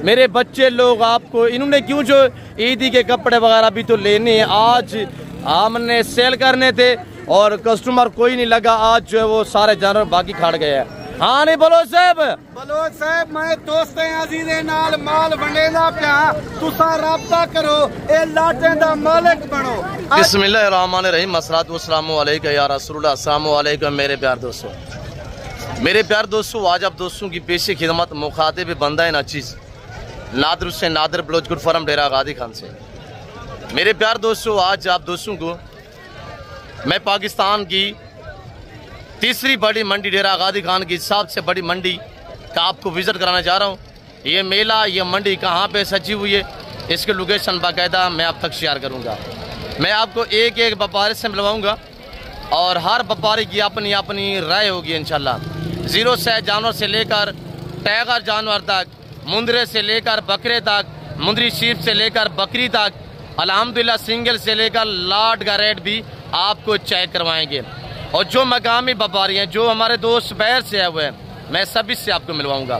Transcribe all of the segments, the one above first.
मेरे बच्चे लोग आपको इन्होंने क्यों जो ईदी के कपड़े वगैरह भी तो लेने हैं, आज हमने सेल करने थे और कस्टमर कोई नहीं लगा, आज जो है वो सारे जानवर बाकी खड़ गए हैं। हाँ नहीं बोलो साहब मैं दोस्त अजीज़े नाल माल वंडेदा पिया, तुसा राब्ता करो ए लाटे दा मालिक बनो। बिस्मिल्लाहिर्रहमानिर्रहीम, अस्सलातु वस्सलामु अलैका या रसूलुल्लाह। अस्सलामु अलैकुम मेरे प्यार दोस्तों। आज आप दोस्तों की पेशी खिदमत मुखातिब बंदा है नाचीज़ नादर से नादर बलोचगुड फॉरम डेरा गादी खान से। मेरे प्यार दोस्तों, आज आप दोस्तों को मैं पाकिस्तान की तीसरी बड़ी मंडी डेरा गादी खान की सबसे बड़ी मंडी का आपको विज़िट कराना चाह रहा हूँ। ये मेला, ये मंडी कहाँ पे सजी हुई है, इसकी लोकेशन बाकायदा मैं आप तक शेयर करूँगा। मैं आपको एक एक व्यापारी से मिलवाऊँगा और हर व्यापारी की अपनी अपनी राय होगी इंशाल्लाह। ज़ीरो से जानवर से लेकर टाइगर जानवर तक, मुंदरे से लेकर बकरे तक, मुंदरी शीप से लेकर बकरी तक, अल्हम्दुलिल्लाह सिंगल से लेकर लाट का रेट भी आपको चेक करवाएंगे। और जो मकामी व्यापारी हैं, जो हमारे दोस्त बाहर से आए हुए हैं, मैं सभी से आपको मिलवाऊंगा।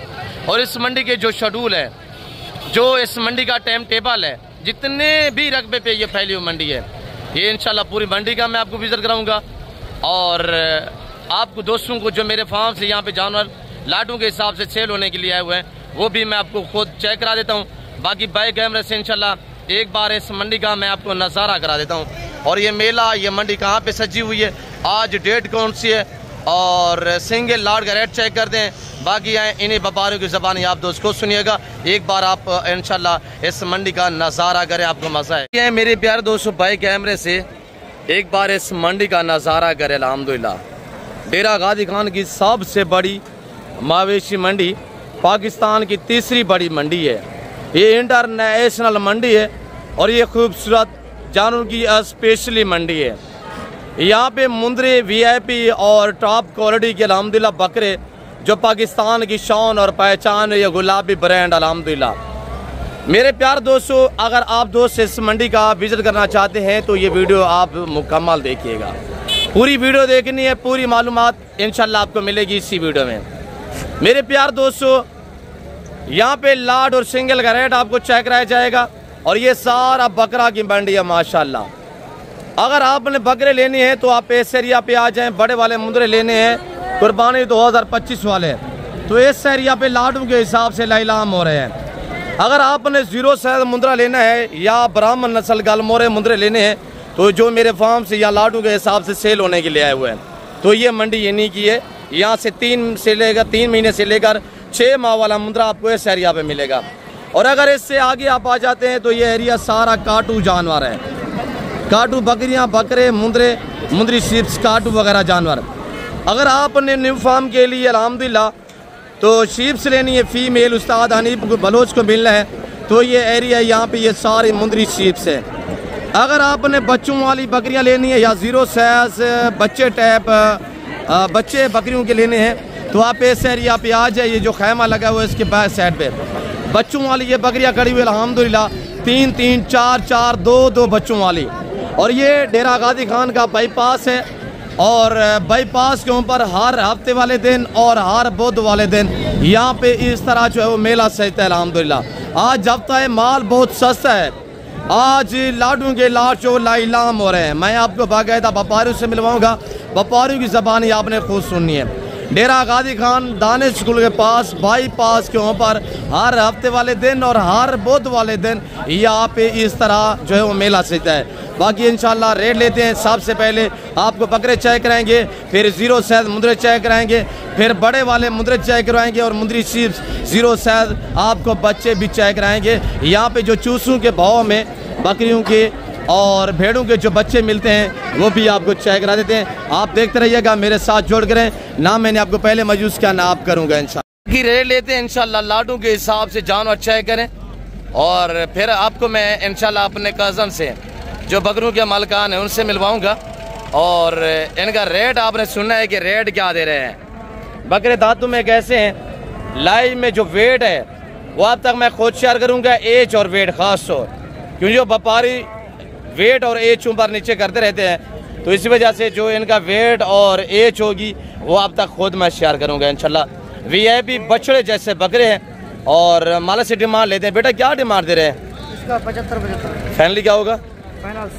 और इस मंडी के जो शेड्यूल है, जो इस मंडी का टाइम टेबल है, जितने भी रकबे पे ये फैली हुई मंडी है, ये इंशाल्लाह पूरी मंडी का मैं आपको विजिट कराऊंगा। और आपको दोस्तों को जो मेरे फार्म से यहाँ पे जानवर लाटों के हिसाब से सेल होने के लिए आए हुए हैं, वो भी मैं आपको खुद चेक करा देता हूँ। बाकी बाई कैमरे से इंशाल्लाह एक बार इस मंडी का मैं आपको नज़ारा करा देता हूँ। और ये मेला, ये मंडी कहाँ पे सजी हुई है, आज डेट कौन सी है और सिंगल लाट का रेट चेक करते हैं। बाकी आए इन्हीं व्यापारियों की ज़बानी आप दोस्त को सुनिएगा। एक बार आप इंशाल्लाह इस मंडी का नज़ारा करें, आपको मज़ा है। मेरे प्यारे दोस्तों, बाई कैमरे से एक बार इस मंडी का नज़ारा करें। अल्हम्दुलिल्लाह डेरा गादी खान की सबसे बड़ी मवेशी मंडी, पाकिस्तान की तीसरी बड़ी मंडी है। ये इंटरनेशनल मंडी है और ये खूबसूरत जानवरों की स्पेशली मंडी है। यहाँ पे मुंदरे वीआईपी और टॉप क्वालिटी के अल्हम्दुलिल्लाह बकरे, जो पाकिस्तान की शान और पहचान है, ये गुलाबी ब्रांड अल्हम्दुलिल्लाह। मेरे प्यार दोस्तों, अगर आप दोस्त इस मंडी का विजिट करना चाहते हैं तो ये वीडियो आप मुकम्मल देखिएगा। पूरी वीडियो देखनी है, पूरी मालूमात इंशाल्लाह आपको मिलेगी इसी वीडियो में। मेरे प्यार दोस्तों, यहाँ पे लाट और सिंगल का रेट आपको चेक कराया जाएगा। और ये सारा बकरा की मंडी है माशाल्लाह। अगर आपने बकरे लेने हैं तो आप इस एरिया पे आ जाएं। बड़े वाले मुंदरे लेने हैं, कुर्बानी 2025 वाले, तो इस एरिया पे लाटों के हिसाब से लाइलाम हो रहे हैं। अगर आपने ज़ीरो से मुंदरा लेना है या ब्राह्मण नस्ल गलमोरे मुंदरे लेने हैं, तो जो मेरे फार्म से या लाटों के हिसाब से सेल होने के लिए आए हुए हैं, तो ये मंडी इन्हीं की है। यहाँ से 3 महीने से लेकर 6 माह वाला मुंदरा आपको इस एरिया पे मिलेगा। और अगर इससे आगे आप आ जाते हैं तो ये एरिया सारा काटू जानवर है, काटू बकरियां, बकरे, मुंदरे, मुंदरी शीप्स, काटू वगैरह जानवर। अगर आपने न्यू फार्म के लिए अल्हम्दुलिल्लाह तो शीप्स लेनी है, फीमेल उस्ताद हनीफ बलोच को मिलना है, तो ये एरिया यहाँ पे ये सारी मुंदरी शीप्स है। अगर आपने बच्चों वाली बकरियाँ लेनी है या ज़ीरो साइज बच्चे टाइप बच्चे बकरियों के लेने हैं, तो आप इस एरिया पे आ जाइए। जो खैमा लगा हुआ है इसके बैक साइड पे बच्चों वाली ये बकरियां खड़ी हुई अल्हम्दुलिल्लाह, 3-3, 4-4, 2-2 बच्चों वाली। और ये डेरा गादी खान का बाईपास है और बाईपास के ऊपर हर हफ्ते वाले दिन और हर बुध वाले दिन यहाँ पे इस तरह जो है वो मेला सजता है अल्हम्दुलिल्लाह। आज हफ्ता है, माल बहुत सस्ता है। आज लाडू के लाट जो लाइलाम हो रहे हैं, मैं आपको बाकायदा व्यापारियों से मिलवाऊंगा। व्यापारियों की ज़बानी आपने खुद सुननी है। डेरा गादी खान दानिश स्कूल के पास बाईपास के ऊपर हर हफ्ते वाले दिन और हर बुध वाले दिन यहाँ पे इस तरह जो है वो मेला सजता है। बाकी इंशाल्लाह रेट लेते हैं। सबसे पहले आपको बकरे चेक कराएंगे, फिर ज़ीरो साइज मुंदरे चेक कराएंगे, फिर बड़े वाले मुंदरे चेक करवाएंगे और मुंदरी शीप्स ज़ीरो साइज आपको बच्चे भी चेक कराएंगे। यहाँ पे जो चूसों के भाव में बकरियों के और भेड़ों के जो बच्चे मिलते हैं वो भी आपको चेक करा देते हैं। आप देखते रहिएगा, मेरे साथ जोड़ करें ना। मैंने आपको पहले मौजूद क्या ना आप करूँगा इंशाल्लाह की रेट लेते हैं इंशाल्लाह। लाडों के हिसाब से जानवर चेक करें और फिर आपको मैं इंशाल्लाह अपने कज़न से जो बकरों के मालिकान हैं उनसे मिलवाऊंगा। और इनका रेट आपने सुनना है कि रेट क्या दे रहे हैं। बकरे दांतों में कैसे हैं, लाइव में जो वेट है वो अब तक मैं खुद शेयर करूँगा, एज और वेट खास तौर, क्योंकि जो व्यापारी वेट और एज ऊपर नीचे करते रहते हैं, तो इसी वजह से जो इनका वेट और एज होगी वो अब तक खुद मैं शेयर करूँगा इंशाल्लाह। वीआईपी बछड़े जैसे बकरे हैं और माला से डिमांड लेते हैं। बेटा क्या डिमांड दे रहे हैं? इसका 75। फैमिली क्या होगा? फाइनल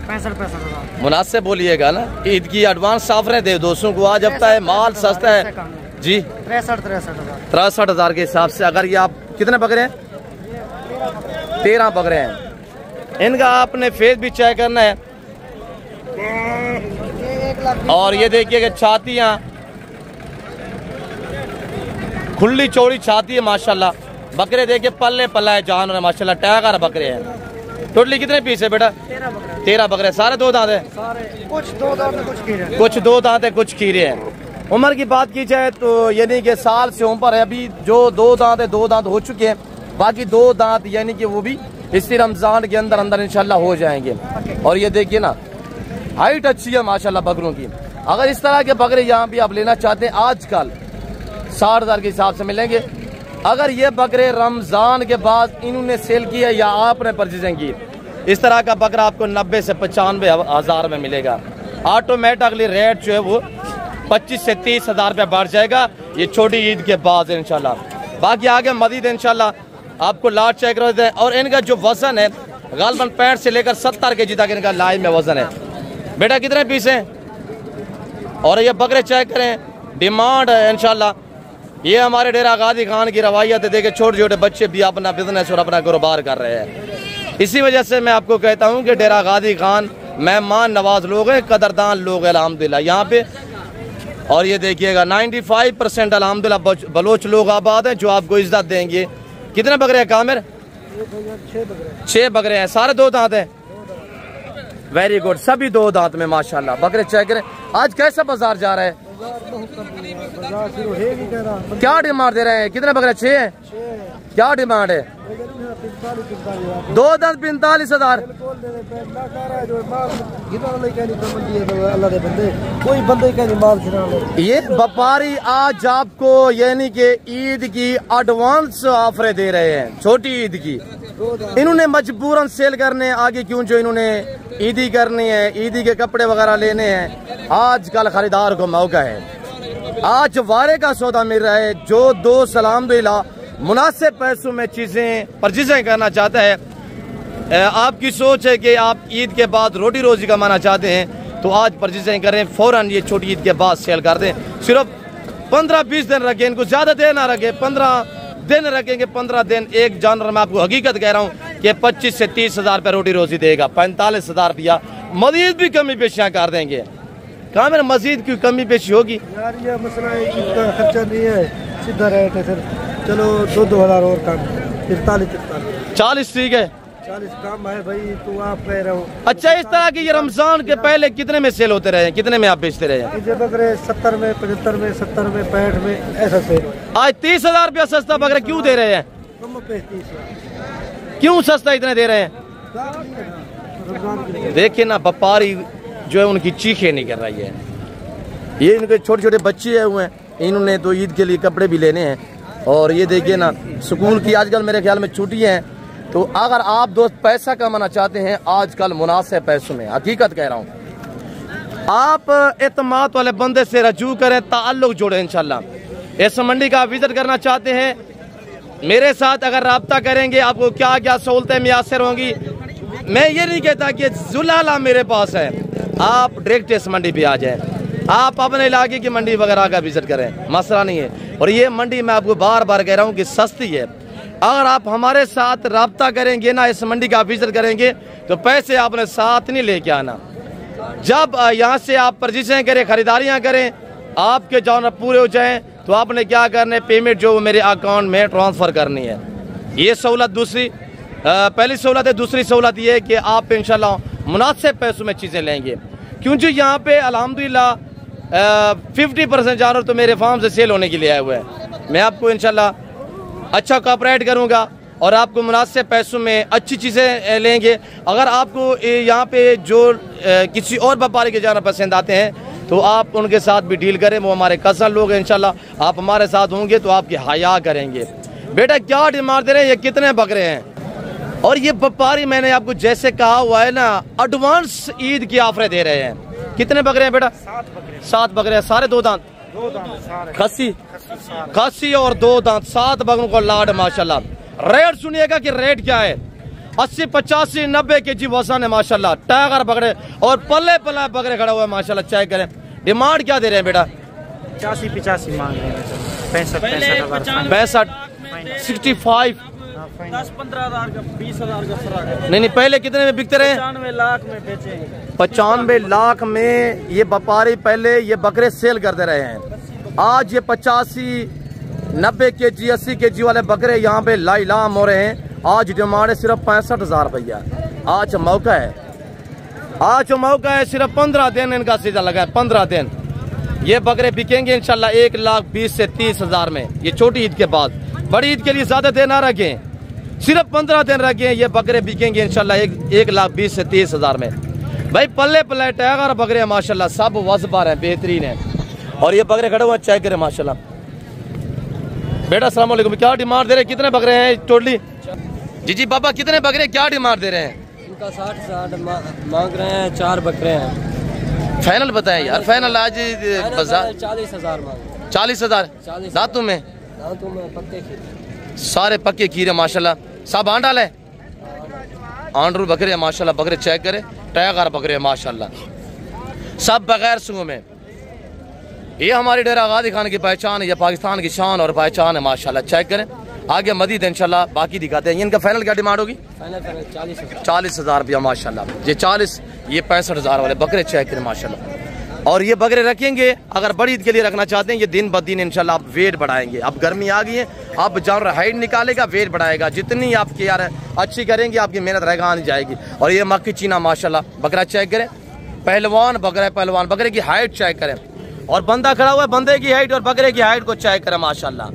65 मुनासिब बोलिएगा ना। ईद की एडवांस ऑफरें दे दोस्तों को, आज हफ्ता है, माल सस्ता है जी। 63,000 के हिसाब से। अगर ये आप कितने बकरे हैं? 13 बकरे हैं। इनका आपने फेस भी चेक करना है। और ये देखिए कि छातियाँ खुली चौड़ी छाती है माशाल्लाह। बकरे देखिए पल्ले पल्ला है जान है माशाल्लाह, टाइगर बकरे हैं। टोटली कितने पीस है बेटा? 13 बकरे। सारे 2 दांत है? कुछ 2 दांत है, कुछ खीरे हैं। कुछ 2 दांत है, कुछ खीरे हैं। उम्र की बात की जाए तो यानी कि साल से ऊपर है। अभी जो 2 दांत है 2 दांत हो चुके हैं, बाकी 2 दांत यानी कि वो भी इसी रमजान के अंदर अंदर इंशाल्लाह हो जाएंगे। और ये देखिए ना हाइट अच्छी है माशाल्लाह बकरों की। अगर इस तरह के बकरे यहाँ पे आप लेना चाहते हैं आजकल 60,000 के हिसाब से मिलेंगे। अगर ये बकरे रमजान के बाद इन्होंने सेल किया या आपने परचेजिंग की, इस तरह का बकरा आपको 90 से 95,000 में मिलेगा। ऑटोमेटिकली रेट जो है वो 25 से 30,000 रुपये बढ़ जाएगा। ये छोटी ईद के बाद इंशाल्लाह। बाकी आगे मजीद इंशाल्लाह आपको लाट चेक कर देते हैं। और इनका जो वजन है गालबन 65 से लेकर 70 kg तक इनका लाइव में वजन है। बेटा कितने पीस हैं? और ये बकरे चेक करें, डिमांड है इंशाल्लाह। ये हमारे डेरा गाजी खान की रवायत है। देखे छोटे छोटे बच्चे भी अपना बिजनेस और अपना कारोबार कर रहे हैं। इसी वजह से मैं आपको कहता हूँ कि डेरा गाजी खान मेहमान नवाज लोग हैं, कदरदान लोग हैं अल्हम्दुलिल्लाह यहाँ पे। और ये देखिएगा 95% अल्हम्दुलिल्लाह बलोच लोग आबाद हैं जो आपको इज्जत देंगे। कितने बकरे हैं कामिर? 6 बकरे हैं। सारे 2 दांत हैं? वेरी गुड, सभी 2 दांत में माशाल्लाह। बकरे चेक करें। आज कैसा बाजार जा रहा है? क्या डिमांड दे रहे हैं? कितने बकरे? 6 हैं। क्या डिमांड है? 2 दांत 45,000। ये व्यापारी आज आपको यानी कि ईद की एडवांस ऑफरें दे रहे हैं, छोटी ईद की। इन्होंने मजबूरन सेल करने आगे क्यों, जो इन्होंने ईदी करनी है, ईदी के कपड़े वगैरह लेने हैं। आजकल खरीदार को मौका है, आज वारे का सौदा मिल रहा है। जो दोस्त अल्हम्दुलिल्लाह मुनासिब पैसों में चीजें परचेजिंग करना चाहता है, आपकी सोच है कि आप ईद के बाद रोटी रोजी कमाना चाहते हैं, तो आज परचेजिंग करें, फौरन ये छोटी ईद के बाद सेल कर दें। सिर्फ 15-20 दिन रखें, इनको ज्यादा देर ना रखें। 15 दिन रखेंगे, 15 दिन। एक जानवर में आपको हकीकत कह रहा हूँ कि 25 से 30,000 रुपये रोटी रोजी देगा। 45,000 रुपया मजीद भी कमी पेशियाँ कर देंगे। कहाँ मेरा मजीद की कमी पेशी होगी यार? ये मसला है कि इतना खर्चा नहीं है, सीधा रेट है सर। चलो 2,000 और कम, 43 40 ठीक है, 40 कम है भाई, तो आप कह रहे हो। अच्छा, इस तरह की ये रमजान के पहले कितने में सेल होते रहे? कितने में आप बेचते रहे? ये बकरे 70 में, 75 में, 70 में, 65 में ऐसा सेल हो। आज 30,000 रुपया सस्ता बकरा क्यों दे रहे हैं? क्यों सस्ता इतने दे रहे हैं? देखिए ना, व्यापारी जो है उनकी चीखें नहीं कर रही है। ये इनके छोटे छोटे बच्चे हुए हैं, इन्होंने तो ईद के लिए कपड़े भी लेने हैं। और ये देखिए ना, स्कूल की आजकल मेरे ख्याल में छुट्टियां हैं, तो अगर आप दोस्त पैसा कमाना चाहते हैं आजकल मुनासिब पैसों में, हकीकत कह रहा हूँ, आप एतमाद वाले बंदे से रजू करें, ताल्लुक जोड़े इंशाल्लाह। इस मंडी का विजिट करना चाहते हैं, मेरे साथ अगर रब्ता करेंगे आपको क्या क्या सहूलतें मैसर होंगी। मैं ये नहीं कहता कि जुलाला मेरे पास है, आप डायरेक्ट इस मंडी पे आ जाएं, आप अपने इलाके की मंडी वगैरह का विजिट करें, मसला नहीं है। और ये मंडी मैं आपको बार बार कह रहा हूँ कि सस्ती है। अगर आप हमारे साथ रब्ता करेंगे ना, इस मंडी का विजिट करेंगे, तो पैसे आपने साथ नहीं लेके आना। जब यहाँ से आप परचेजिंग करें, खरीदारियाँ करें, आपके जानवर पूरे हो जाएं, तो आपने क्या करना है, पेमेंट जो मेरे अकाउंट में ट्रांसफ़र करनी है। ये सहूलत दूसरी, पहली सहूलत है। दूसरी सहूलत ये है कि आप इंशाल्लाह मुनासिब पैसों में चीज़ें लेंगे, क्योंकि यहाँ पे अल्हम्दुलिल्लाह 50% जानवर तो मेरे फार्म से सेल होने के लिए आए हुए हैं। मैं आपको इंशाल्लाह अच्छा कोऑपरेट करूँगा और आपको मुनासिब पैसों में अच्छी चीज़ें लेंगे। अगर आपको यहाँ पे जो किसी और व्यापारी के जानवर पसंद आते हैं, तो आप उनके साथ भी डील करें, वो हमारे कज़न लोग हैं। इंशाल्लाह आप हमारे साथ होंगे तो आपकी हया करेंगे। बेटा क्या डिमांड दे रहे हैं? ये कितने बकरे हैं? और ये व्यापारी मैंने आपको जैसे कहा हुआ है ना, एडवांस ईद की ऑफरें दे रहे हैं। कितने बकरे हैं बेटा? 7 बकरे हैं। सारे 2 दांत? 2 दांत सारे। खस्सी खासी और 2 दांत 7 बकरों का लाड माशाल्लाह। रेट सुनिएगा कि रेट क्या है। 80, 85, 90 के जी वजन है माशाल्लाह। टाइगर बकरे और पल्ले पल्ले बकरे खड़े हुए माशाल्लाह। चेक करें। डिमांड क्या दे रहे हैं बेटा? 85 मांग रहे हैं। 65, 65 10-15 हज़ार का 20 हज़ार का फर्क है। नहीं पहले कितने में बिकते रहे? 95 लाख में बेचे। 95 लाख में ये व्यापारी पहले ये बकरे सेल करते रहे हैं। आज ये 85, 90 के जी 80 के जी वाले बकरे यहाँ पे लाइलाम हो रहे हैं। आज डिमांड है सिर्फ 65,000 रुपया। आज मौका है, आज मौका है। सिर्फ 15 दिन इनका सीधा लगा है। 15 दिन ये बकरे बिकेंगे इंशाल्लाह 1,20,000 से 30,000 में। ये छोटी ईद के बाद, बड़ी ईद के लिए ज्यादा दिन ना रखें, सिर्फ 15 दिन रखें। ये बकरे बिकेंगे इंशाल्लाह 1,20,000 से 30,000 में। भाई पल्ले पल्ले टाइगर बकरे माशाल्लाह, सब वजबार है, बेहतरीन है। और ये बकरे खड़े हुए चेक करें माशाल्लाह। बेटा अस्सलाम वालेकुम, क्या डिमांड दे रहे हैं? कितने बकरे हैं टोटली? जी बाबा कितने बकरे क्या डिमांड दे रहे हैं? इनका 60,000 मांग रहे हैं। 4 बकरे हैं। फाइनल बताएं यार, फाइनल आज बाजार 40,000 मांग। 40,000 दांतों में? दांतों में पक्के खीरे, सारे पक्के खीरे माशाल्लाह। सब आंडाल है, आंडरू बकरे माशाल्लाह। बकरे चेक करें, टाइगर बकरे माशाल्लाह, सब बगैर सूंघ में। ये हमारी डेरा गाजी खान की पहचान है, ये पाकिस्तान की शान और पहचान है माशाल्लाह। चेक करें, आगे मजीद इंशाल्लाह बाकी दिखाते हैं। इनका फाइनल क्या डिमांड होगी? 40,000 रुपया माशाल्लाह। ये 40, ये 65,000 वाले बकरे चेक करें माशाल्लाह। और ये बकरे रखेंगे अगर बड़ी ईद के लिए रखना चाहते हैं, ये दिन ब दिन इंशाल्लाह आप वेट बढ़ाएंगे। अब गर्मी आ गई है, आप जानवर हाइट निकालेगा, वेट बढ़ाएगा। जितनी आपकी यार अच्छी करेंगे आपकी मेहनत रहेगा नहीं जाएगी। और ये मक्की चीना माशाल्लाह बकरा चेक करें, पहलवान बकरा है, पहलवान बकरे की हाइट चेक करें। और बंदा खड़ा हुआ है, बंदे की हाइट और बकरे की हाइट को चेक करें माशाल्लाह।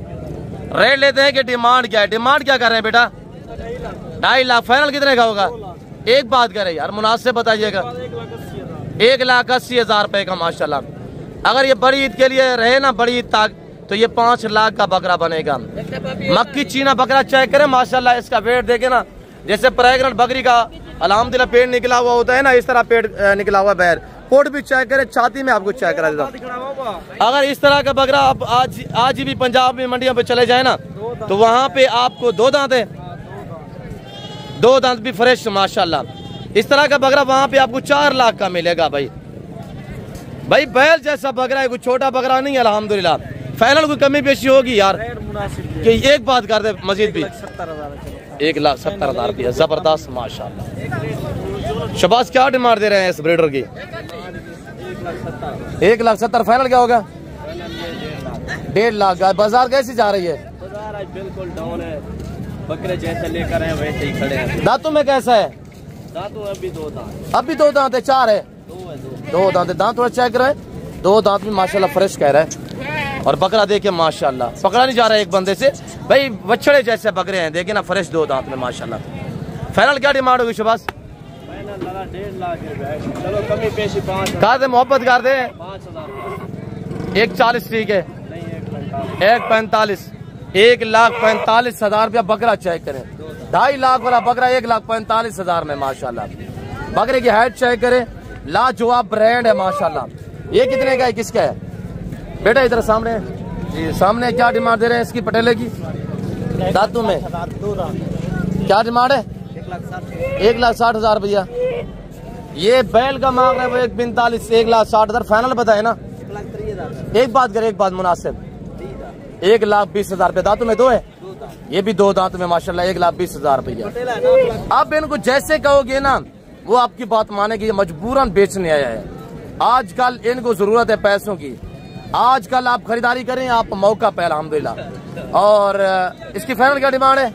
रेट लेते हैं कि डिमांड क्या है? डिमांड क्या कर रहे हैं बेटा? 2.5 लाख। फाइनल कितने का होगा? एक बात करें यार, मुनासिब बताइएगा। 1,80,000 रुपए का माशाल्लाह। अगर ये बड़ी ईद के लिए रहे ना, बड़ी ईद तक, तो ये 5 लाख का बकरा बनेगा। मक्की चीना बकरा चेक करें माशाल्लाह। इसका वेट देखे ना, जैसे प्रेग्नेंट बकरी का अल्हम्दुलिल्लाह पेट निकला हुआ होता है ना, इस तरह पेट निकला हुआ बैर। पोट भी चेक करें, छाती में आपको चेक करा देता हूं। अगर इस तरह का बकरा आप आज भी पंजाब में मंडियों पे चले जाए ना, तो वहाँ पे आपको 2 दांत है, 2 दांत भी फ्रेश माशाल्लाह। इस तरह का बकरा वहाँ पे आपको 4 लाख का मिलेगा। भाई बैल जैसा बकरा है, कोई छोटा बकरा नहीं है अल्हम्दुलिल्लाह। फाइनल कोई कमी पेशी होगी यार कि एक बात कर दे मजीद भी 1,70,000 रुपया जबरदस्त माशाल्लाह। शबाज क्या डिमांड दे रहे हैं इस ब्रीडर की? 1,70,000। फाइनल क्या होगा? 1.5 लाख का। बाजार कैसी जा रही है? बाजार आज बिल्कुल डाउन है। बकरे जैसे लेकर आए वैसे ही खड़े हैं। दांतों में कैसा है? दांतों अभी 2 दांत। अभी 2 दांत है? 4 है? 2 दांत। दांत थोड़ा चेक करे, 2 दांत भी माशाल्लाह फ्रेश कह रहा है। और बकरा देखे माशाल्लाह, पकड़ा नहीं जा रहा है एक बंदे से। भाई बछड़े जैसे बकरे हैं, देखे ना, फ्रेश 2 दांत में माशाल्लाह। फाइनल क्या डिमांड होगी शबाज? 1.5 लाख। चलो कमी पेशी 5 कर दे, मोहब्बत कर दे। 5,000। 1,40 ठीक है। 1,45। 1,45,000 रुपया बकरा चेक करें। 2.5 लाख वाला बकरा 1,45,000 में माशाल्लाह। बकरे की हाइट चेक करें, लाजवाब ब्रांड है माशाल्लाह। ये कितने का है, किसका है बेटा? इधर सामने जी, सामने क्या डिमांड दे रहे हैं इसकी पटेले की? दांतों में क्या डिमांड है? 1,60,000 रुपया। ये बैल का मांग रहा है वो 1,45, 1,60,000। फाइनल बताए ना? एक बात करे, एक बात मुनासिब, 1,20,000 रुपया। दांतों में 2 है, ये भी 2 दांत में माशाल्लाह। 1,20,000 रुपया। आप इनको जैसे कहोगे ना, वो आपकी बात मानेगी। ये मजबूरन बेचने आया है। आजकल इनको जरूरत है पैसों की। आजकल आप खरीदारी करें, आप मौका पे अल्हम्दुलिल्लाह। और इसकी फाइनल क्या डिमांड है?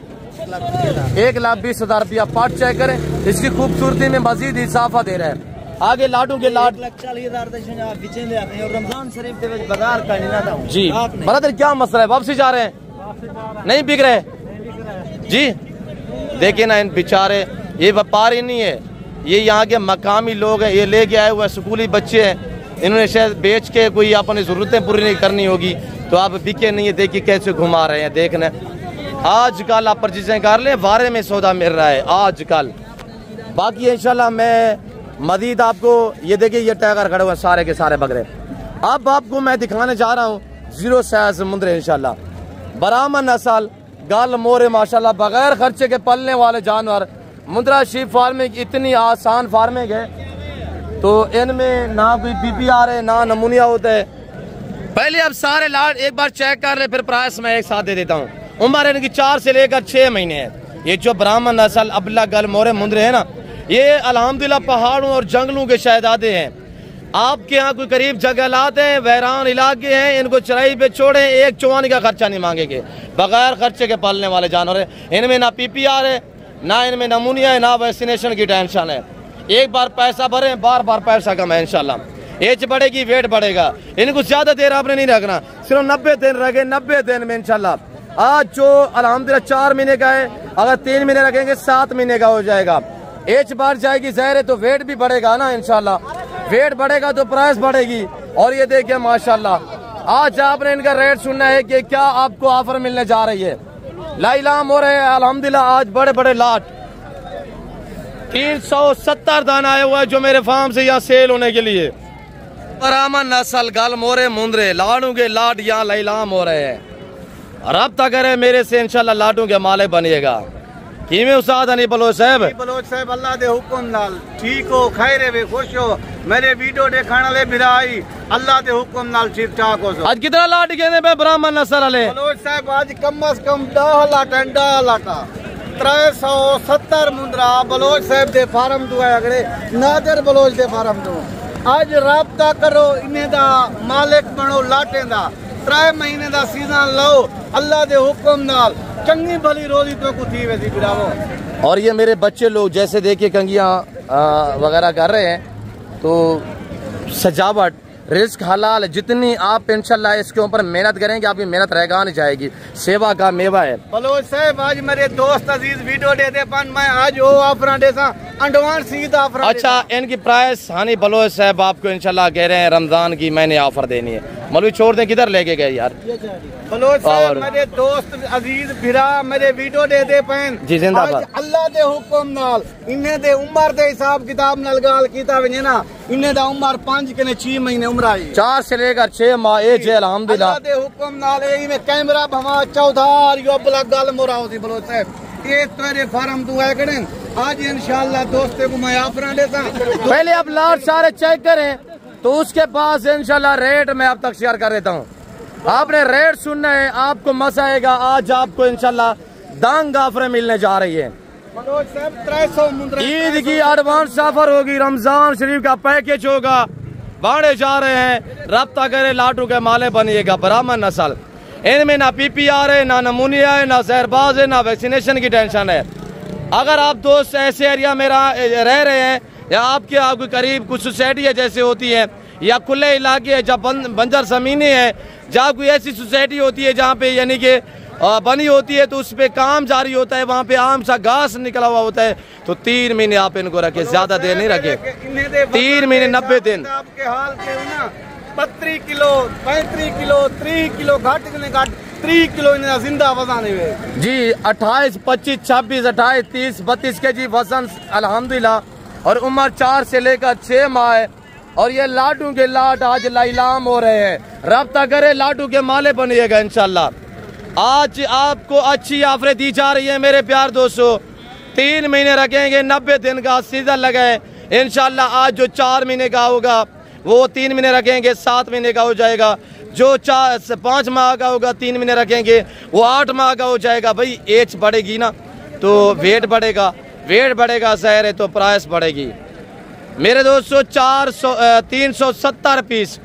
1,20,000 रुपया। पार्ट चेक करें, इसकी खूबसूरती में मजीद इजाफा दे रहे हैं। आगे लाडू के लाड 1,40,000 और रमजान शरीफ के बाजार का नहीं था जी। बरादर क्या मसला है? वापसी जा रहे हैं? नहीं बिक रहे जी? देखिए ना, इन बेचारे, ये व्यापारी नहीं है, ये यहाँ के मकामी लोग हैं। ये लेके आए हुए स्कूली बच्चे हैं, इन्होंने शायद बेच के कोई अपनी जरूरतें पूरी नहीं करनी होगी, तो आप बिके नहीं है। देखिए कैसे घुमा रहे हैं, देखने। आजकल आप परचेजिंग कर लें, वारे में सौदा मिल रहा है आजकल। बाकी इंशाल्लाह मैं मजीद आपको, ये देखिए ये टाइगर खड़े हुए सारे के सारे बकरे। अब आपको मैं दिखाने जा रहा हूँ जीरो साइज मुंदरे इंशाल्लाह। ब्राह्मण नस्ल गल मोरे माशाल्लाह बगैर खर्चे के पलने वाले जानवर। मुंद्रा शीप फार्मिंग इतनी आसान फार्मिंग है, तो इनमें ना कोई PPR है ना नमूनिया होता है। पहले अब सारे लाट एक बार चेक कर ले, फिर प्राइस मैं एक साथ दे देता हूँ। उम्र इनकी 4 से लेकर 6 महीने है। ये जो ब्राह्मण नस्ल अबला गल मोरे मुंदरे है ना, ये अल्हम्दुलिल्लाह पहाड़ों और जंगलों के शहजादे हैं। आपके यहाँ कोई करीब जंगलात हैं, वैरान इलाके हैं, इनको चराई पे छोड़े, एक चौवानी का खर्चा नहीं मांगेंगे। बगैर खर्चे के पालने वाले जानवर है। इनमें ना PPR है, ना इनमें नमूनिया है, ना वैक्सीनेशन की टेंशन है। एक बार पैसा भरे, बार बार पैसा कम है इंशाल्लाह। एज बढ़ेगी, वेट बढ़ेगा। इनको ज्यादा देर आपने नहीं रखना, सिर्फ 90 दिन रखे। 90 दिन में इंशाल्लाह आज जो अल्हम्दुलिल्लाह 4 महीने का है, अगर 3 महीने रखेंगे 7 महीने का हो जाएगा। एज बढ़ जाएगी ज़ाहिर है, तो वेट भी बढ़ेगा ना इंशाल्लाह। वेट बढ़ेगा तो प्राइस बढ़ेगी। और ये देखिए माशाल्लाह आज आपने इनका रेट सुनना है कि क्या आपको ऑफर मिलने जा रही है। लाइलाम हो रहे हैं अल्हम्दुलिल्लाह। आज बड़े बड़े लाट 370 दाना आया हुआ है जो मेरे फार्म से यहाँ सेल होने के लिए। ब्राह्मण नस्ल गल मोरे मुंदरे लाडू के लाट यहाँ लाइलाम हो रहे हैं। रब्ता करे मेरे से इंशाल्लाह लाडू के मालिक बनिएगा। किमें उस्ताद नहीं बलोच साहब? बलोच साहब अल्लाह दे हुक्म नाल ठीक हो, खैरे वे, खुश हो। मेरे वीडियो देखने वाले भिराई अल्लाह दे हुक्म नाल ठीक ठाक हो। आज कितना लाट कहने पे ब्राह्मण नस्ल वाले? बलोच साहब आज कम से कम 10 लाटा 370 मुंदरा बलोच साहब दे फार्म तो है। अगले नादर बलोच दे फार्म तो आज राबता करो, इन्हें दा मालिक बनो लाटे दा। 3 महीने दा सीजन लो अल्लाह दे हुक्म नाल, चंगी भली रोजी तो को थी वैसी बिरावो। और ये मेरे बच्चे लोग जैसे देखिए कंगियां वगैरह कर रहे हैं, तो सजावट रिस्क हलाल, जितनी आप इंशाल्लाह इसके ऊपर मेहनत करेंगे आपकी मेहनत रहेगा नहीं जाएगी। सेवा का मेवा है। बलोच साहब आज मेरे दोस्त अजीज वीडियो दे दे पान, मैं आज वो ऑफर दे सा एडवांस सीधा ऑफर। अच्छा इनकी प्राइस हानि बलोच साहब आपको इंशाल्लाह कह रहे हैं रमजान की मैंने ऑफर देनी है। मौलवी छोड़ दें, किधर लेके गए यार? बलोच साहब मेरे दोस्त अजीज भिरा मेरे वीडियो दे दे पान जी जिंदाबाद। अल्लाह दे हुक्म नाल इन्हें दे उम्र दे हिसाब किताब नाल गाल कीता वने ना, इन्हें दा उम्र 5 के 6 महीने उम्र आई। 4 से लेकर 6 माह एज है अल्हम्दुलिल्लाह। अल्लाह दे हुक्म नाल ए में कैमरा भवा चौधार यो बला गल मोराओ दी बलोच साहब। ये तेरे फार्म तू है करें आज इंशाल्लाह दोस्ते को मैं ऑफर देता। पहले आप लाट सारे चेक करें, तो उसके बाद इंशाल्लाह रेट मैं अब तक शेयर कर देता हूँ। आपने रेट सुनना है, आपको मजा आएगा। आज आपको इंशाल्लाह दांग ऑफर मिलने जा रही है। ईद की एडवांस ऑफर होगी, रमजान शरीफ का पैकेज होगा, बांटे जा रहे हैं। रब्ता करे लाटू के माले बनिएगा। ब्राह्मण नस्ल इनमें ना PPR है, ना नमूनिया है, ना जहरबाज है, ना वैक्सीनेशन की टेंशन है। अगर आप दोस्त ऐसे एरिया में रह रहे हैं, या आपके करीब कुछ सोसाइटी है जैसे होती है, या खुले इलाके है जहाँ बंजर ज़मीनें हैं, जहाँ कोई ऐसी सोसाइटी होती है जहाँ पे यानी कि बनी होती है, तो उस पे काम जारी होता है, वहाँ पे आम सा घास निकला हुआ होता है, तो 3 महीने आप इनको रखे, ज्यादा देर नहीं रखे। 3 महीने 90 दिन आपके हाल के ना 32 किलो 35 किलो 3 किलो घट 3 किलो जिंदा वजन है जी। 28 25 26 28 30 32 के जी वजन अल्हम्दुलिल्लाह। और उम्र 4 से लेकर 6 माह है। और ये लाटू के लाट आज लाइलाम हो रहे हैं। रब्ता करे लाटू के माले बनिएगा इंशाल्लाह। आज आपको अच्छी ऑफरें दी जा रही है मेरे प्यार दोस्तों। 3 महीने रखेंगे, 90 दिन का सीजन लगाए इंशाल्लाह। आज जो 4 महीने का होगा वो 3 महीने रखेंगे, 7 महीने का हो जाएगा। जो 5 माह का होगा 3 महीने रखेंगे, वो 8 माह का हो जाएगा। भाई एज बढ़ेगी ना तो वेट बढ़ेगा, वेट बढ़ेगा ज़ाहिर है तो प्राइस बढ़ेगी। मेरे दोस्तों 370 पीस,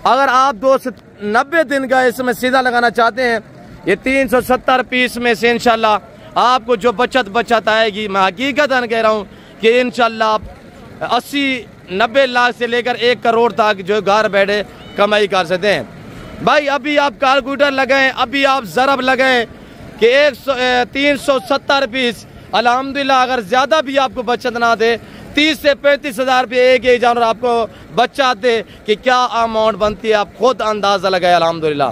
अगर आप दोस्त 90 दिन का इसमें सीधा लगाना चाहते हैं, ये 370 पीस में से इंशाल्लाह आपको जो बचत आएगी, मैं हकीकतन कह रहा हूँ कि इंशाल्लाह आप 80-90 लाख से लेकर 1 करोड़ तक जो घर बैठे कमाई कर सकते हैं। भाई अभी आप कैलकुलेटर लगाएं, अभी आप ज़रब लगाएं कि 370 पीस अल्हम्दुलिल्लाह। अगर ज़्यादा भी आपको बचत ना दे, 30 से 35 हज़ार रुपये एक जानवर आपको बच्चा दे कि क्या अमाउंट बनती है, आप खुद अंदाज़ा लगाए अल्हम्दुलिल्लाह।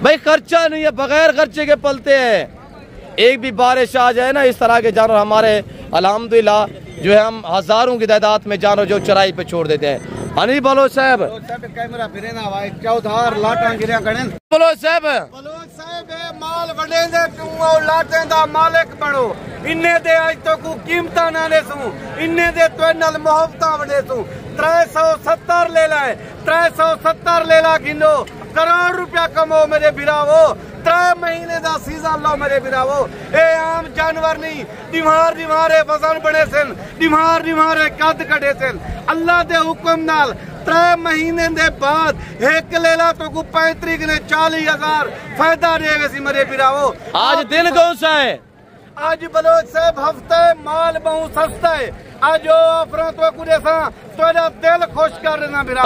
भाई खर्चा नहीं है, बगैर खर्चे के पलते हैं। एक भी बारिश आ जाए ना, इस तरह के जानवर हमारे अल्हम्दुलिल्लाह जो है हम हज़ारों की तादाद में जानवर जो चराई पे छोड़ देते हैं। हनी बलोच साहब कैमरा फिरे ना भाई चौधार लाटा गिरिया गणे बलोच साहब माल वडे दे तू लाटे दा मालिक बनो इन्ने दे आज तो को कीमता ना ले सू इन्ने दे तो नल मोहब्बता वडे सू 370 ले लाए 370 ले ला गिनो करोड़ रुपया कमो मेरे बिरावो 3 महीने दा सीजन लो मेरे बिरावो ए आम जानवर नहीं दिमार वजन बने सन दिमार कद कटे सन अल्लाह दे हुक्म नाल 3 महीने दे बाद एक लेला तो को 35 ने 40,000 फायदा देवे सी मेरे बिरावो। आज दिन कौन सा है? आज बलोच साहब हफ्ते माल बहुत सस्ता है आज ऑफर तो कुछ तो दिल खुश कर देना मेरा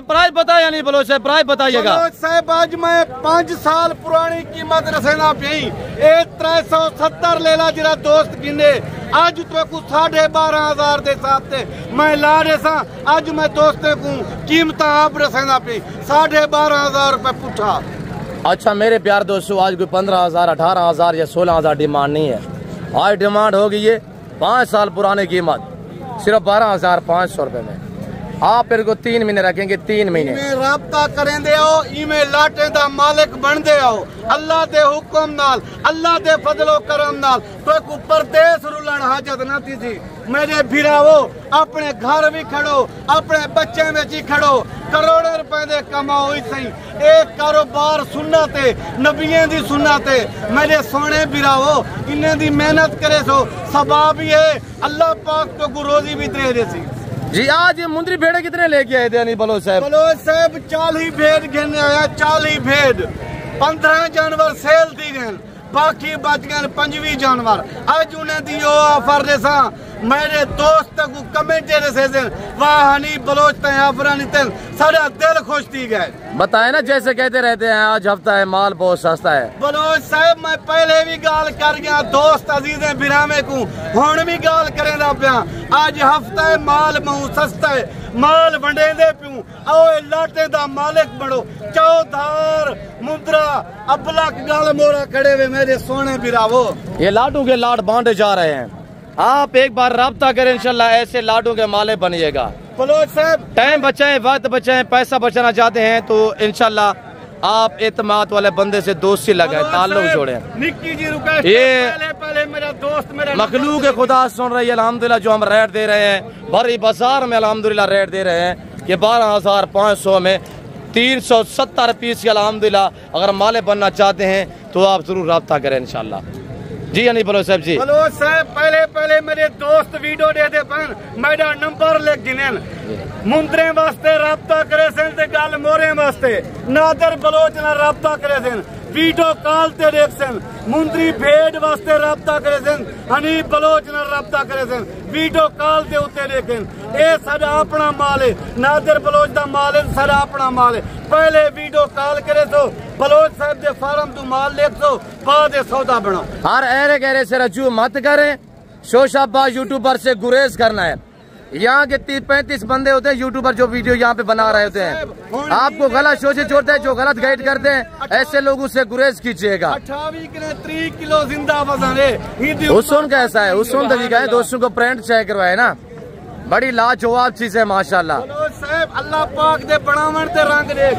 प्राइस बताया नहीं बलोच साहब प्राइस बताइएगा। बलोच साहब आज मैं 5 साल पुरानी कीमत रसेना पी 370 ले ला जरा दोस्त गिने आज तो कुछ 12,500 दे साथ थे मैं ला रहे सा आज मैं दोस्ते को कीमत आप रसेना पी 12,500 रुपए पूछा। अच्छा मेरे प्यार दोस्तों आज कोई 15,000 18,000 या 16,000 डिमांड नहीं है। आज डिमांड हो गई है 5 साल पुरानी कीमत सिर्फ 12,500 रुपए में। आप फिर को 3 महीने रखेंगे 3 महीने राब्ता करें दे आओ इमे लाटे दा मालिक बन दे आओ अल्लाह दे हुक्म नाल अल्लाह दे फजलो करम नाल तो को परदेस रुलन हाजत ना थी मेरे भिरावो अपने घर भी खड़ो अपने बच्चे में ही खड़ो करोड़ों रुपए दे कमाओ ही सही एक कारोबार सुनना ते नबियों दी सुनना ते मेरे सोने भिरावो इन्हें दी मेहनत करे सो सवाब ही है अल्लाह पाक तो को रोजी भी दे दे सी। जी आज ये मुंदरी भेड़ कितने लेके आए थे यानी बलोच साहब? बलोच साहब 40 भेड़ गिने आया 40 भेड़ 15 जानवर सेल दी गए बाकी बच गए 25 जानवर आज उन्हें दी ऑफर देसा मेरे दोस्त को कमेंट दे वाह हनी बलोच ते ऑफर नहीं सारा दिल खुश थी गए बताए ना जैसे कहते रहते हैं आज हफ्ता है माल बहुत सस्ता है। बलोच साहब मैं पहले भी गाल कर गया दोस्त अजीज बिरामे को हुण भी गाल करे ना पिया आज हफ्ता है माल बहुत सस्ता है माल वंडे दे पियूं आओ लाटे दा मालिक बनो चौधार मुद्रा अबलक गाल मोरा खड़े हुए मेरे सोने बिरावो ये लाडू के लाड बांटे जा रहे हैं। आप एक बार राब्ता करें इंशाल्लाह ऐसे लाडू के माले बनिएगा। बलोच साहब टाइम बचाएं वक्त बचाएं पैसा बचाना चाहते हैं तो इंशाल्लाह आप एतमाद वाले बंदे से दोस्ती लगाएं ताल्लुक जोड़ें। निक्की जी रुके ये पहले मेरा दोस्त मेरा मखलूक खुदा सुन रही है अल्हम्दुलिल्लाह जो हम रेट दे रहे हैं भरी बाजार में अल्हम्दुलिल्लाह रेट दे रहे हैं कि 12,500 में 370 पीस के अल्हम्दुलिल्लाह अगर माले बनना चाहते हैं तो आप जरूर राब्ता करें इंशाल्लाह। जी नहीं बलोच साहब जी बलोच साहब पहले मेरे दोस्त वीडियो दे दे पन मेरा नंबर लिख गिनेन मुंदरे वास्ते राब्ता करे सन ते गल मोरे वास्ते नादर बलोच ना राब्ता करे सन वीडियो कॉल ते देख सन मुंदरी भेड़ वास्ते राब्ता करे सन हनी बलोच ना राब्ता करे सन वीडियो कॉल ते उत्ते देखें ए साडा अपना माल है नादर बलोच दा माल है साडा अपना माल है पहले वीडियो कॉल करे तो बलोच साहब दे फार्म तू माल लेख दो बाद सौदा बनाओ हर ऐरे गहरे से रजू मत करें शोशाबाज यूट्यूबर से गुरेज करना है। यहाँ के 30-35 बंदे होते हैं यूट्यूबर जो वीडियो यहाँ पे बना रहे होते हैं आपको गलत सोचे छोड़ते हैं जो गलत गाइड करते हैं ऐसे लोगों से गुरेज कीजिएगा। 3 किलो जिंदा वजन है हुस्न कैसा है हुस्न तरीका है दोस्तों को प्रिंट चेक करवाए ना बड़ी लाजवाब चीज है माशाल्लाह। साहब अल्लाह पाक दे बनावन ते रंग देख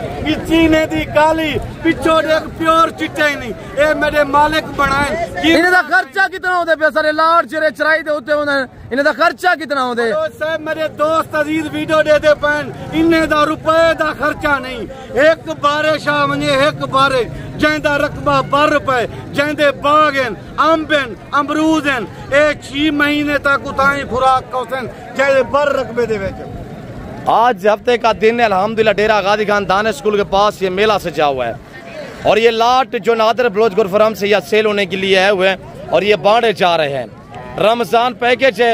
चीने दी काली पिछो देख प्योर चिट्टा ही नहीं ए मेरे मालिक बनाए इन्हें दा खर्चा कितना होता है सारे लाड चिरे चराई दे होते हैं इन्हें दा खर्चा कितना होता है? साहब मेरे दोस्त अजीज वीडियो दे दे पैन इन्हें दा रुपए दा खर्चा नहीं एक बारे शाह मने एक बारे जैंदा रकबा 12 रुपए जैंदे बाग हैं अंब हैं अमरूद हैं ए 6 महीने तक उताई खुराक कौसन जैंदे 12 रकबे दे विच। आज हफ्ते का दिन है अल्हम्दुलिल्लाह डेरा गाजी खान दाने स्कूल के पास ये मेला सजा हुआ है और ये लाट जो नादर बलोच गुरफराम से यह सेल होने के लिए आए हुए हैं और ये बांटे जा रहे हैं। रमजान पैकेज है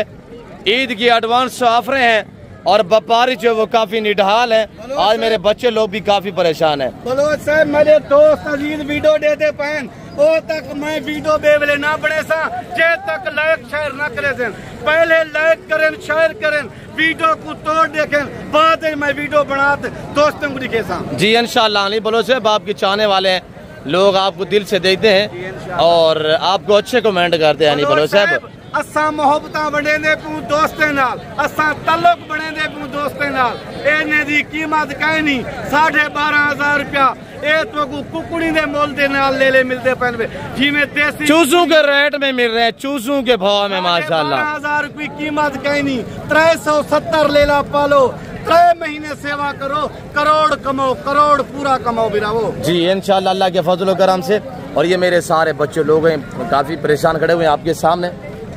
ईद की एडवांस ऑफरें हैं और व्यापारी जो वो काफी निढाल है। आज मेरे बच्चे लोग भी काफी परेशान है। बलोच साहब मेरे दोस्त अजीज वीडियो देते पैन ओ तक मैं वीडियो बेवले ना बने सा जे तक लाइक शेयर ना करे सन पहले लाइक करें शेयर करें वीडियो को तोड़ देखें बाद में मैं वीडियो बना दोस्तों को दिखे सा। जी इंशाल्लाह नहीं बलोच साहब आपके चाहने वाले हैं लोग आपको दिल से देखते हैं और आपको अच्छे कमेंट करते हैं। नहीं बलोच साहब असा मोहब्बतां वंडेंदे पियूं दोस्तें नाल, असा तल्लुक बनेंदे पियूं दोस्तें नाल। इन्ने दी कीमत काई नहीं, 12,500 रुपया ए तो कुकड़ी दे मोल दे नाल ले मिलते पैन जिमें देसी चूजों के रेट में मिल रहे हैं, चूजों के भाव में माशाल्लाह। 12,000 रुपये कीमत कहीं नहीं, 370 ले ला पालो, 3 महीने सेवा करो, करोड़ कमाओ, करोड़ पूरा कमाओ बिरावो जी इंशाल्लाह अल्लाह के फजल करम से। और ये मेरे सारे बच्चे लोग हैं, काफी परेशान खड़े हुए हैं आपके सामने।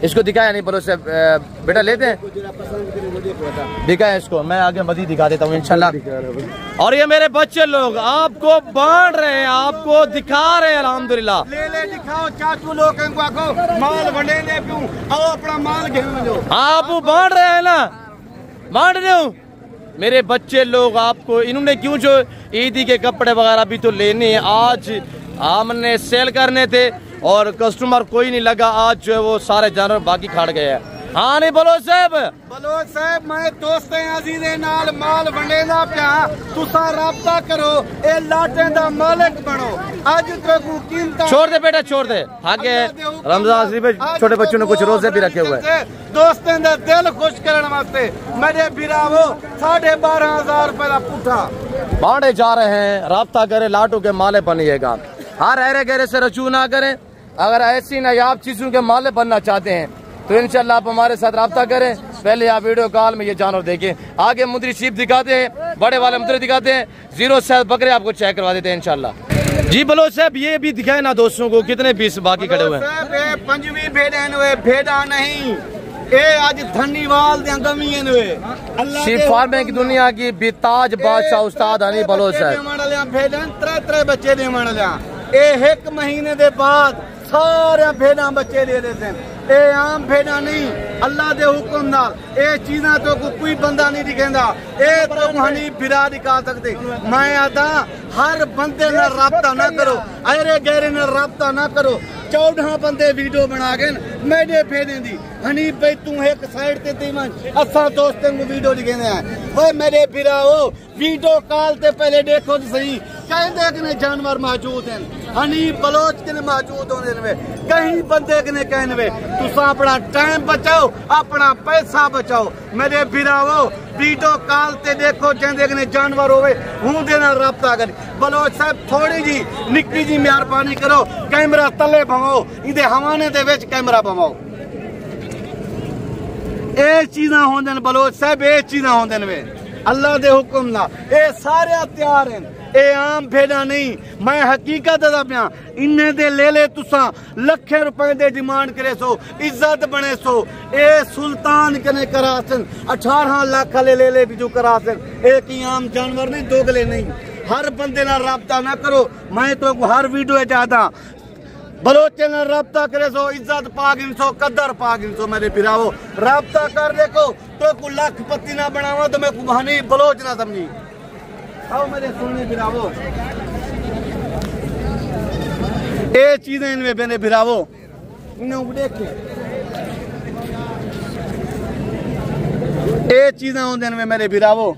इसको दिखाया नहीं बोलो से बेटा लेते हैं, दिखाए इसको, मैं आगे मजीद दिखा देता हूँ इंशाल्लाह। और ये मेरे बच्चे लोग आपको बांट रहे हैं, आपको दिखा रहे हैं अल्हम्दुलिल्लाह। ले दिखाओ चाचू लोग माल बने ले क्यों आओ अपना माल घेरो, आप बांट रहे हैं ना, बांट रहे हो मेरे बच्चे लोग आपको। इन्होंने क्यों जो ईदी के कपड़े वगैरह भी तो लेने हैं, आज हमने सेल करने थे और कस्टमर कोई नहीं लगा, आज जो है वो सारे जानवर बाकी खाड़ गए हैं। हाँ नहीं बलोच साहब मैं दोस्तें अजीज़े नाल माल वंडेदा पिया, तुसा राब्ता करो, ए लाटे दा मालिक बनो। आज तो कीमत छोड़ दे बेटा, छोड़ दे। आगे रमजान शरीफ में छोटे बच्चों ने कुछ रोजे भी रखे हुए हैं, दोस्तें दा दिल खुश करने वास्ते। मेरे बिरावो 12,500 रुपए का पुठा बांटे जा रहे हैं, राब्ता करे, लाटू के माले बनिएगा। हर अरे गहरे से रजू ना करें। अगर ऐसी नायाब चीजों के माले बनना चाहते हैं तो इंशाल्लाह आप हमारे साथ राब्ता करें। पहले आप वीडियो कॉल में ये जानवर देखें, आगे मुद्री शीप दिखाते हैं, बड़े वाले मुद्रे दिखाते हैं, 0 से बकरे आपको चेक करवा देते हैं इंशाल्लाह। जी बलोच साहब ये भी दिखाए ना दोस्तों को, कितने पीस बाकी खड़े हुए हैं? 5वीं भेड़ा नहीं, ए आज धन्यवाद शिप फार्मिंग की दुनिया की बेताज बादशाह उस्ताद हनी बलोच साहब। भेड़ां 3 बच्चे दे ए 1 महीने दे बाद सारे भेड़ा बच्चे दे देते हैं। ए आम भेड़ा नहीं, अल्लाह दे हुक्म नाल ए चीज़ां तो कोई बंदा नहीं दिखेंदा, ए तो हनी बिरा दिखा सकते। मैं आदा हर बंदे नाल राब्ता ना करो, अरे गहरे नाल राब्ता ना करो। 14 बंदे वीडियो बना के मेरे भेजे दी हनी भाई तू एक साइड ते तीमन असा दोस्तों को वीडियो दिखेंदे हैं। वो मेरे बिराओ वीडियो कॉल ते पहले देखो तो सही, कहते कि जानवर मौजूद हैं, हनी बलोच के मौजूद होने कहीं बंदे के कहने तुसा अपना टाइम बचाओ, अपना पैसा बचाओ। मेरे बिरावो वीडियो कॉल ते देखो जिंदे जानवर होवे हूं दे नाल राब्ता कर। बलोच साहब थोड़ी जी निक्की जी मेहरबानी करो, कैमरा तले भवाओ, इदे हवाने दे विच कैमरा भवाओ। ए चीज़ां होंदे बलोच साहब, ए चीज़ां होंदे वे अल्लाह दे हुक्म नाल, ए सारे तैयार हैं। ए आम भेड़ा नहीं, मैं हकीकत दसा पिया, इन्ने दे ले तुसा लखे रुपए दे डिमांड करे सो, इज्जत बने सो। ए सुल्तान कने करासन 18 लाख ले भी जो करासन, एक ही आम जानवर नहीं, दोगले नहीं। हर बंदे नाल राब्ता ना करो, मैं तो हर वीडियो चाहता बलोचे नाल राब्ता करे सो, इज्जत पा गिनसो, कदर पा गिनसो। मेरे पिरावो राब्ता कर देखो तो को लाख पति ना बनावा तो मैं कुहानी बलोच ना समझी। आओ मेरे सुनने बिरावो, ए चीजें इनमें बने बिरावो, इन्हें देखे ए चीजें होंदे इनमें मेरे बिरावो।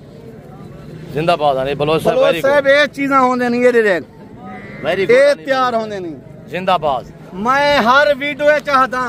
जिंदाबाद है बलोच साहब, ए चीजें होंदे नहीं, ए तैयार होंदे नहीं। जिंदाबाद। मैं हर वीडियो चाहता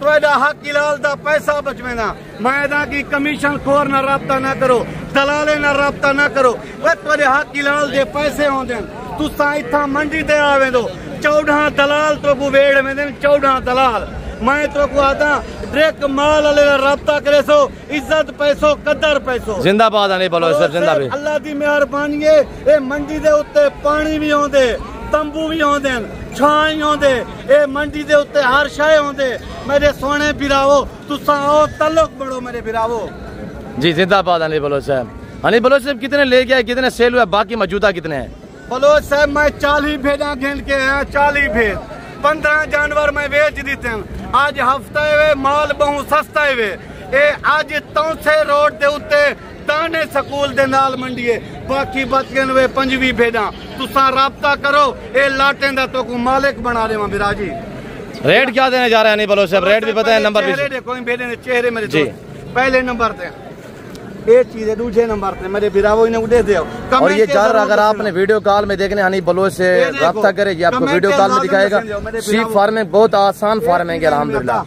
तो हक इलाल दा पैसा बचवेना, मैं दा की कमीशन खोर ना राब्ता ना करो, दलाले ना राब्ता ना करो। वे तेरे हक इलाल दे पैसे होंदे, तुसा इथा मंडी ते आवे दो 14 दलाल तो को वेड़ में देन, 14 दलाल। मैं तो को आता डायरेक्ट माल वाले राब्ता करे सो, इज्जत पैसो, कदर पैसो। जिंदाबाद है बलोच साहब, जिंदाबाद। अल्लाह दी मेहरबानी है, ए मंडी दे उत्ते पानी भी होंदे, तंबू भी होंदे, छाई होंदे, ए मंडी दे उत्ते हर शय होंदे। मेरे सोने बिरावो तुसा आओ तल्लुक बढ़ो मेरे बिरावो। जी जिंदाबाद अली बलोच साहब। अली बलोच साहब कितने ले गया, कितने सेल हुआ, बाकी मौजूदा कितने हैं? बलोच साहब मैं 40 भेड़ा घेन के हैं, 40 भेड़ 15 जानवर मैं बेच देते हैं। आज हफ्ता वे माल बहु सस्ता वे, ए आज तौसे रोड दे उत्ते दाने स्कूल दे नाल मंडी है, बाकी बच गए वे 5वीं भेड़ा। तुसा राब्ता करो, ए लाटे दा तो को मालिक बना देवा बिराजी। रेट क्या देने जा रहे हैं नहीं बलोच साहब? रेट भी पता है, नंबर भी कोई भेड़े ने चेहरे मेरे जी पहले नंबर पे एक चीज है, दूसरे नंबर पे मेरे बिरावो इन्हें दे दो। और ये जानवर अगर आपने वीडियो कॉल में देखने हनी बलोच से राब्ता करेगी, आपको वीडियो कॉल में दिखाएगा। शीप फार्मिंग बहुत आसान फार्मिंग है अल्हम्दुलिल्लाह।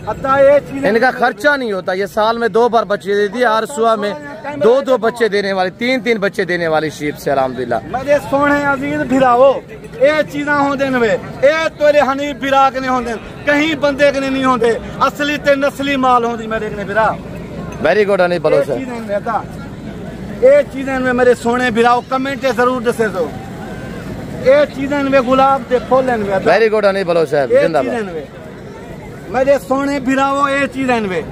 इनका खर्चा नहीं होता, ये साल में 2 बार बच्चे देती है, हर सुबह में 2 बच्चे देने वाली, 3 बच्चे देने वाली शीप से अल्हम्दुलिल्लाह। मेरे सोने अजीज फिराओ ये चीजा होंदे ने वे, ये तेरे हनीफ फिरा के नहीं होंदे, कहीं बंदे के नहीं होंदे, असली ते नस्ली माल होंदी मेरे के फिरा। वेरी गुड हनी बोलो सर। ये चीजें में मेरे सोने फिराओ, कमेंट जरूर दसे दो। ये चीजें में गुलाब दे फूलन में, वेरी गुड हनी बोलो सर, जिंदाबाद। मेरे सोने फिराओ ये चीजें में,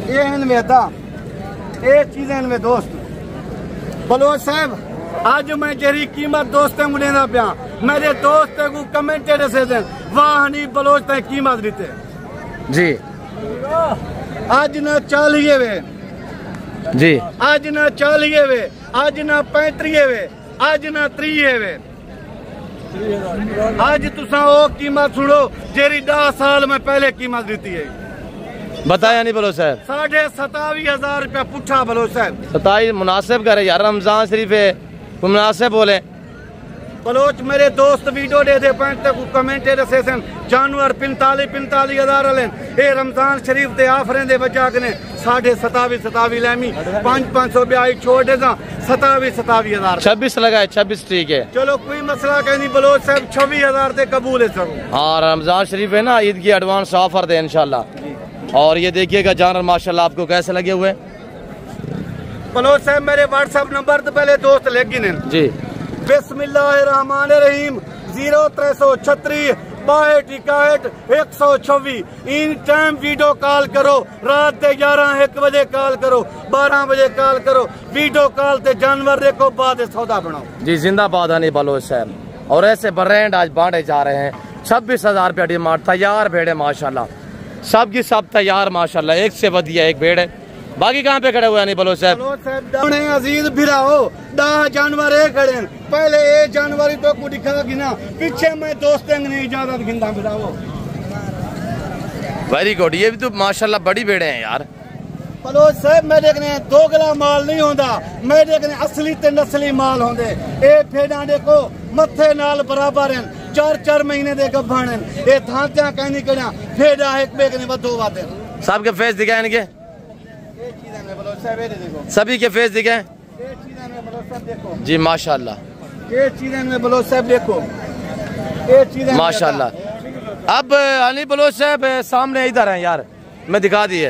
ये इनमें था, ये चीजें में दोस्त बलोच साहब। आज मैं जेरी कीमत दोस्त मुझे ना पिया, मेरे दोस्त को कमेंट दसे दे, वाह हनीफ बलोच ते कीमत देते जी। आज न 40 वे जी, आज न 40 वे, आज न 35 वे, आज न 30 वे। आज तुसा वो कीमत सुनो जेरी 10 साल में पहले कीमत देती है। बताया नहीं बोलो साहब। 27,500 रुपया पुठा बोलो साहब। 27 मुनासिब करे यार, रमजान शरीफ है, मुनासिब बोले। बलोच मेरे दोस्त वीडियो दे दे पैंते को कमेंट दसे सन, जानवर 45,000 लेन, ये रमजान शरीफ दे आफरें दे बचा के 27,500 लैमी 500 ब्याई छोड़ दे 27,000 26 लगाए, 26 ठीक है। चलो कोई मसला कहीं नहीं बलोच साहब, 26,000 दे कबूल है सब। हाँ रमजान शरीफ है ना, ईद की एडवांस ऑफर दे इंशाल्लाह। और ये देखिएगा जानवर माशाल्लाह आपको कैसे लगे हुए। बलोच साहब मेरे व्हाट्सएप नंबर तो पहले दोस्त लेगी जी। बिस्मिल्लाहिर्रहमानिर्रहीम 0336 62 126। इन टाइम वीडियो कॉल करो, रात के 11-1 बजे कॉल करो, 12 बजे कॉल करो, वीडियो कॉल ते जानवर देखो, बाद सौदा बनाओ जी। जिंदाबाद हनी बलोच साहब। और ऐसे ब्रांड आज बांटे जा रहे हैं। 26,000 रुपया डिमांड, तैयार भेड़ है माशाल्लाह, सब की सब तैयार माशाल्लाह, एक से बढ़िया एक भेड़ है। बाकी कहाँ पे खड़े हुए नहीं बलोच साहब? अजीज फिराओ 10 जानवर खड़े, पहले ये जानवर तो को दिखा गिना, पीछे मैं दोस्त ने इजाजत गिनता फिराओ। वेरी गुड, ये भी तो माशाल्लाह बड़ी भेड़े हैं यार। बलोच साहब मैं देखने दोगला माल नहीं होता, मैं देखने असली ते नस्ली माल होंदे। ये फेड़ा देखो मथे नाल बराबर हैं, 4-4 महीने दे गब्बान हैं, ये थांत्या कहनी कड़ा फेड़ा एक बेकने बदो बातें। सबके फेस दिखाए इनके, सभी के फेस दिखाए जी माशाल्लाह। ये चीजें में बलोच साहब देखो, ये चीजें माशाल्लाह। अब हनी बलोच साहब सामने इधर हैं यार, मैं दिखा दिए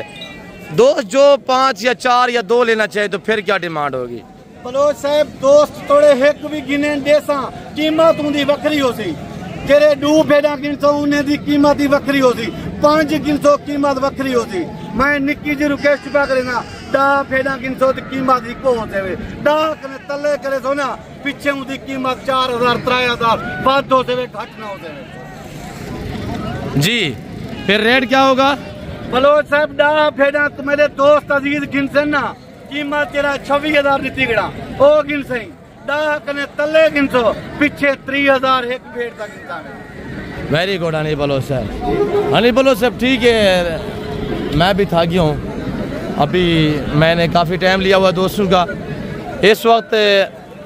दोस्त, जो 5 या 4 या 2 लेना चाहिए तो फिर क्या डिमांड होगी? बलोच साहब दोस्त थोड़े एक भी गिने देसा कीमत उनकी वक्री हो सी, जेरे 2 भेड़ा गिनसो उन्हें दी कीमत ही वक्री हो सी, 5 गिनसो कीमत वक्री हो सी। मैं निक्की जी रिक्वेस्ट पा करेना 10 भेड़ा गिनसो तो कीमत इको होते हुए 10 कने तले करे सो ना, पीछे उनकी कीमत 4,000 3,000 बाद होते हुए घट ना होते हुए जी। फिर रेट क्या होगा? बलोच साहब 10 भेड़ा तो मेरे दोस्त अजीज गिनसे ना, कीमत तेरा 26,000 दी तिगड़ा ओ गिनसे 10 कने तले गिनसो, पीछे 30,000 एक भेड़ का गिनता है। वेरी गुड हनी बलोच साहब। हनी बलोच साहब ठीक है, मैं भी था गया हूँ, अभी मैंने काफ़ी टाइम लिया हुआ दोस्तों का, इस वक्त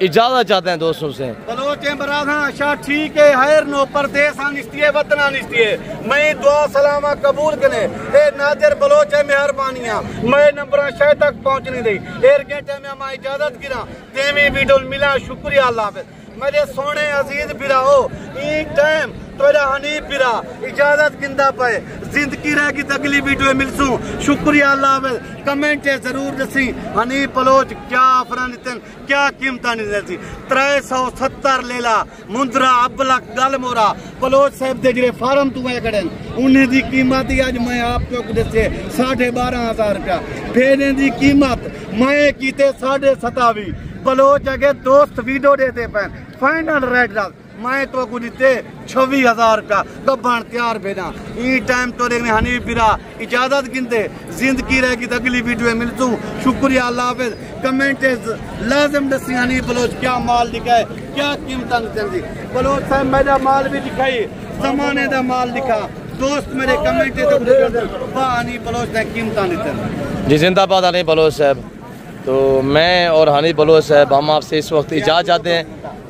इजाज़त चाहते हैं दोस्तों से। बलोचे बराधा अच्छा ठीक है, हैर नो परदेस निस्तिये वतना निस्तिये, मैं दुआ सलामा कबूल कने ए नादिर बलोचे मेहरबानियां, मैं नंबर शायद तक पहुंच नहीं दी, एर घंटे में मैं इजाजत गिरा तेमी वीडियो मिला, शुक्रिया अल्लाह हाफिज़। मेरे सोने अजीज फिराओ ई टाइम तोरा हनीफ फिरा इजाजत गिंदा पे, जिंदगी रहेगी तो अगली वीडियो मिलसू, शुक्रिया अल्लाह हाफिज़। कमेंट जरूर दसी हनीफ बलोच क्या ऑफर नितन, क्या कीमत नहीं 370 लेला मुंदरा अबला गल मोरा बलोच साहब दे जिहड़े फार्म तू आए खड़े उन्हें दी कीमत ही अज मैं आपको दसे 12,500 रुपया, फेरे दी कीमत मैं कीते 27.5। बलोच अगे दोस्त वीडियो देते पे फाइनल रेट मैं तो को दिते 26,000 रुपया गब्बन तैयार भेजा। ई टाइम तो देखने हनीफ फिरा इजाजत गिनते, जिंदगी रहेगी तो अगली वीडियो मिलतू, शुक्रिया अल्लाह हाफिज़। कमेंट लाजम दसी हनीफ बलोच क्या माल दिखा है, क्या कीमत निकलती। बलोच साहब मेरा माल भी दिखाई, जमाने का माल दिखा, दोस्त मेरे कमेंट हनीफ बलोच ने कीमत निकल जी। जिंदाबाद हनीफ बलोच साहब। तो मैं और हनीफ बलोच साहब हम आपसे इस वक्त इजाज़त चाहते हैं।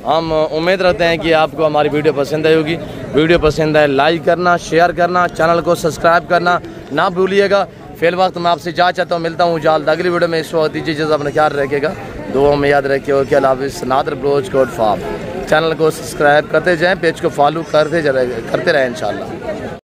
हम उम्मीद रखते हैं कि आपको हमारी वीडियो पसंद आई होगी। वीडियो पसंद आए लाइक करना, शेयर करना, चैनल को सब्सक्राइब करना ना भूलिएगा। फिर वक्त मैं आपसे जा चाहता हूँ, मिलता हूँ जल्द अगली वीडियो में। इस वक्त दीजिए जैसा अपना ख्याल रखेगा, दुआ में याद रखिए कि अल्लाह हाफ़िज़। Nadir Baloch goat farm channel को सब्सक्राइब करते जाएँ, पेज को फॉलो करते रहें इंशाल्लाह।